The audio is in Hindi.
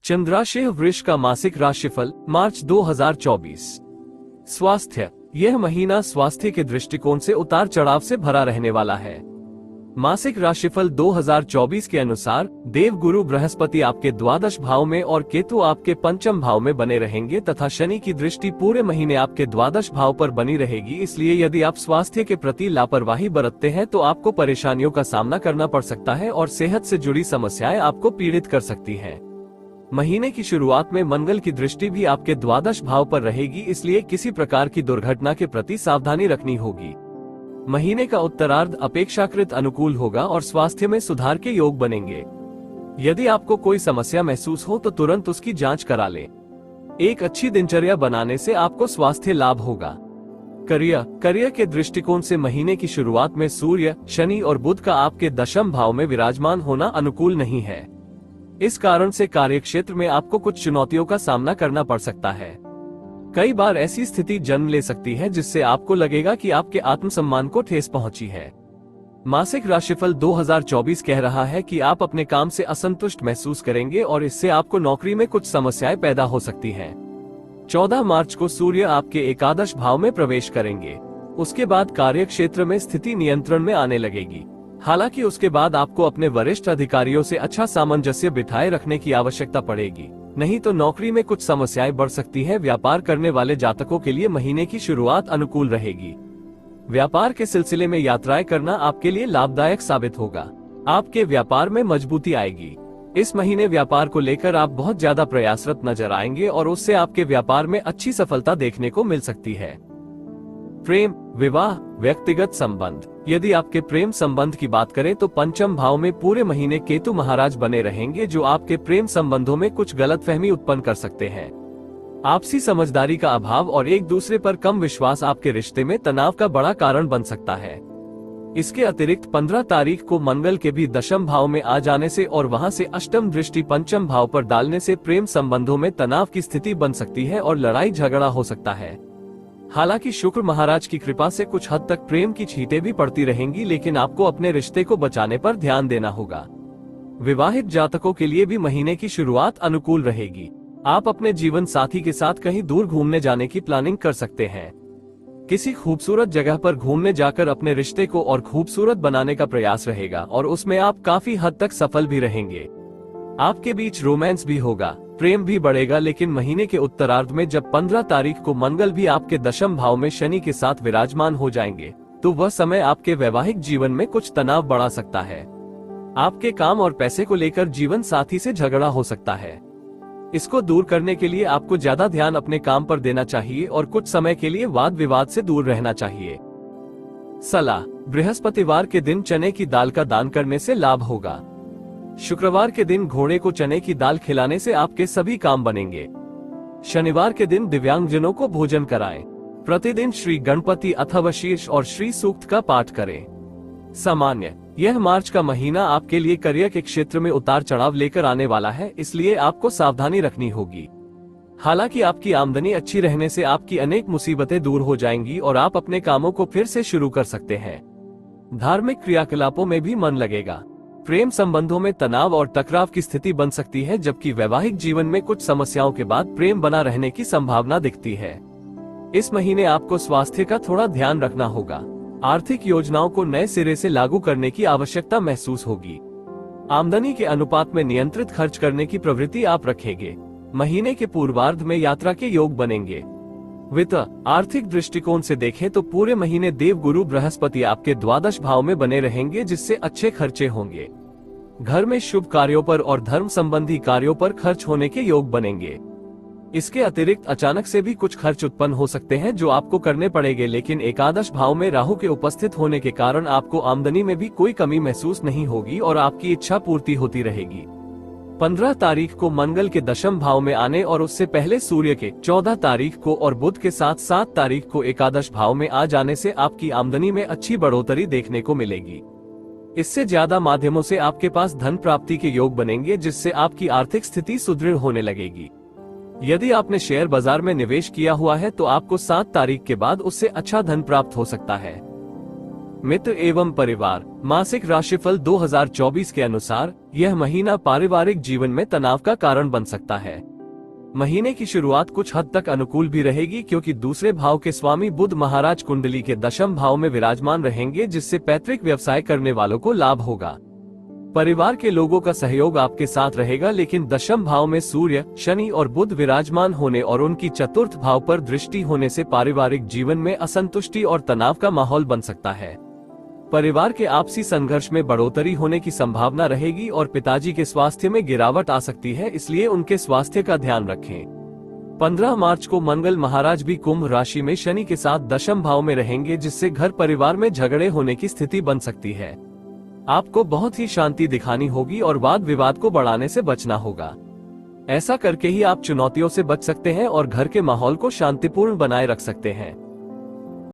चंद्राशय वृष का मासिक राशिफल मार्च 2024। स्वास्थ्य। यह महीना स्वास्थ्य के दृष्टिकोण से उतार चढ़ाव से भरा रहने वाला है। मासिक राशिफल 2024 के अनुसार देव गुरु बृहस्पति आपके द्वादश भाव में और केतु आपके पंचम भाव में बने रहेंगे तथा शनि की दृष्टि पूरे महीने आपके द्वादश भाव पर बनी रहेगी। इसलिए यदि आप स्वास्थ्य के प्रति लापरवाही बरतते हैं तो आपको परेशानियों का सामना करना पड़ सकता है और सेहत से जुड़ी समस्याएं आपको पीड़ित कर सकती हैं। महीने की शुरुआत में मंगल की दृष्टि भी आपके द्वादश भाव पर रहेगी, इसलिए किसी प्रकार की दुर्घटना के प्रति सावधानी रखनी होगी। महीने का उत्तरार्ध अपेक्षाकृत अनुकूल होगा और स्वास्थ्य में सुधार के योग बनेंगे। यदि आपको कोई समस्या महसूस हो तो तुरंत उसकी जांच करा लें। एक अच्छी दिनचर्या बनाने से आपको स्वास्थ्य लाभ होगा। करियर के दृष्टिकोण से महीने की शुरुआत में सूर्य, शनि और बुध का आपके दशम भाव में विराजमान होना अनुकूल नहीं है। इस कारण से कार्यक्षेत्र में आपको कुछ चुनौतियों का सामना करना पड़ सकता है। कई बार ऐसी स्थिति जन्म ले सकती है जिससे आपको लगेगा कि आपके आत्मसम्मान को ठेस पहुंची है। मासिक राशिफल 2024 कह रहा है कि आप अपने काम से असंतुष्ट महसूस करेंगे और इससे आपको नौकरी में कुछ समस्याएं पैदा हो सकती हैं। 14 मार्च को सूर्य आपके एकादश भाव में प्रवेश करेंगे। उसके बाद कार्यक्षेत्र में स्थिति नियंत्रण में आने लगेगी। हालांकि उसके बाद आपको अपने वरिष्ठ अधिकारियों से अच्छा सामंजस्य बिठाए रखने की आवश्यकता पड़ेगी, नहीं तो नौकरी में कुछ समस्याएं बढ़ सकती हैं। व्यापार करने वाले जातकों के लिए महीने की शुरुआत अनुकूल रहेगी। व्यापार के सिलसिले में यात्राएं करना आपके लिए लाभदायक साबित होगा। आपके व्यापार में मजबूती आएगी। इस महीने व्यापार को लेकर आप बहुत ज्यादा प्रयासरत नजर आएंगे और उससे आपके व्यापार में अच्छी सफलता देखने को मिल सकती है। प्रेम, विवाह, व्यक्तिगत संबंध। यदि आपके प्रेम संबंध की बात करें तो पंचम भाव में पूरे महीने केतु महाराज बने रहेंगे, जो आपके प्रेम संबंधों में कुछ गलतफहमी उत्पन्न कर सकते हैं। आपसी समझदारी का अभाव और एक दूसरे पर कम विश्वास आपके रिश्ते में तनाव का बड़ा कारण बन सकता है। इसके अतिरिक्त 15 तारीख को मंगल के भी दशम भाव में आ जाने से और वहां से अष्टम दृष्टि पंचम भाव पर डालने से प्रेम संबंधों में तनाव की स्थिति बन सकती है और लड़ाई झगड़ा हो सकता है। हालांकि शुक्र महाराज की कृपा से कुछ हद तक प्रेम की छींटें भी पड़ती रहेंगी, लेकिन आपको अपने रिश्ते को बचाने पर ध्यान देना होगा। विवाहित जातकों के लिए भी महीने की शुरुआत अनुकूल रहेगी। आप अपने जीवन साथी के साथ कहीं दूर घूमने जाने की प्लानिंग कर सकते हैं। किसी खूबसूरत जगह पर घूमने जाकर अपने रिश्ते को और खूबसूरत बनाने का प्रयास रहेगा और उसमें आप काफी हद तक सफल भी रहेंगे। आपके बीच रोमांस भी होगा, प्रेम भी बढ़ेगा, लेकिन महीने के उत्तरार्ध में जब 15 तारीख को मंगल भी आपके दशम भाव में शनि के साथ विराजमान हो जाएंगे तो वह समय आपके वैवाहिक जीवन में कुछ तनाव बढ़ा सकता है। आपके काम और पैसे को लेकर जीवन साथी से झगड़ा हो सकता है। इसको दूर करने के लिए आपको ज्यादा ध्यान अपने काम पर देना चाहिए और कुछ समय के लिए वाद विवाद से दूर रहना चाहिए। सलाह। बृहस्पतिवार के दिन चने की दाल का दान करने से लाभ होगा। शुक्रवार के दिन घोड़े को चने की दाल खिलाने से आपके सभी काम बनेंगे। शनिवार के दिन दिव्यांगजनों को भोजन कराएं। प्रतिदिन श्री गणपति अथवा शीर्ष और श्री सूक्त का पाठ करें। सामान्य। यह मार्च का महीना आपके लिए करियर के क्षेत्र में उतार चढ़ाव लेकर आने वाला है, इसलिए आपको सावधानी रखनी होगी। हालांकि आपकी आमदनी अच्छी रहने से आपकी अनेक मुसीबतें दूर हो जाएंगी और आप अपने कामों को फिर से शुरू कर सकते हैं। धार्मिक क्रियाकलापों में भी मन लगेगा। प्रेम संबंधों में तनाव और टकराव की स्थिति बन सकती है, जबकि वैवाहिक जीवन में कुछ समस्याओं के बाद प्रेम बना रहने की संभावना दिखती है। इस महीने आपको स्वास्थ्य का थोड़ा ध्यान रखना होगा। आर्थिक योजनाओं को नए सिरे से लागू करने की आवश्यकता महसूस होगी। आमदनी के अनुपात में नियंत्रित खर्च करने की प्रवृत्ति आप रखेंगे। महीने के पूर्वार्ध में यात्रा के योग बनेंगे। वित्त। आर्थिक दृष्टिकोण से देखें तो पूरे महीने देव गुरु बृहस्पति आपके द्वादश भाव में बने रहेंगे, जिससे अच्छे खर्चे होंगे। घर में शुभ कार्यों पर और धर्म संबंधी कार्यों पर खर्च होने के योग बनेंगे। इसके अतिरिक्त अचानक से भी कुछ खर्च उत्पन्न हो सकते हैं जो आपको करने पड़ेंगे, लेकिन एकादश भाव में राहु के उपस्थित होने के कारण आपको आमदनी में भी कोई कमी महसूस नहीं होगी और आपकी इच्छा पूर्ति होती रहेगी। 15 तारीख को मंगल के दशम भाव में आने और उससे पहले सूर्य के 14 तारीख को और बुध के साथ 7 तारीख को एकादश भाव में आ जाने से आपकी आमदनी में अच्छी बढ़ोतरी देखने को मिलेगी। इससे ज्यादा माध्यमों से आपके पास धन प्राप्ति के योग बनेंगे, जिससे आपकी आर्थिक स्थिति सुदृढ़ होने लगेगी। यदि आपने शेयर बाजार में निवेश किया हुआ है तो आपको 7 तारीख के बाद उससे अच्छा धन प्राप्त हो सकता है। मित्र एवं परिवार। मासिक राशिफल 2024 के अनुसार यह महीना पारिवारिक जीवन में तनाव का कारण बन सकता है। महीने की शुरुआत कुछ हद तक अनुकूल भी रहेगी, क्योंकि दूसरे भाव के स्वामी बुध महाराज कुंडली के दशम भाव में विराजमान रहेंगे, जिससे पैतृक व्यवसाय करने वालों को लाभ होगा। परिवार के लोगों का सहयोग आपके साथ रहेगा, लेकिन दशम भाव में सूर्य, शनि और बुध विराजमान होने और उनकी चतुर्थ भाव पर दृष्टि होने से पारिवारिक जीवन में असंतुष्टि और तनाव का माहौल बन सकता है। परिवार के आपसी संघर्ष में बढ़ोतरी होने की संभावना रहेगी और पिताजी के स्वास्थ्य में गिरावट आ सकती है, इसलिए उनके स्वास्थ्य का ध्यान रखें। 15 मार्च को मंगल महाराज भी कुंभ राशि में शनि के साथ दशम भाव में रहेंगे, जिससे घर परिवार में झगड़े होने की स्थिति बन सकती है। आपको बहुत ही शांति दिखानी होगी और वाद विवाद को बढ़ाने से बचना होगा। ऐसा करके ही आप चुनौतियों से बच सकते हैं और घर के माहौल को शांतिपूर्ण बनाए रख सकते हैं।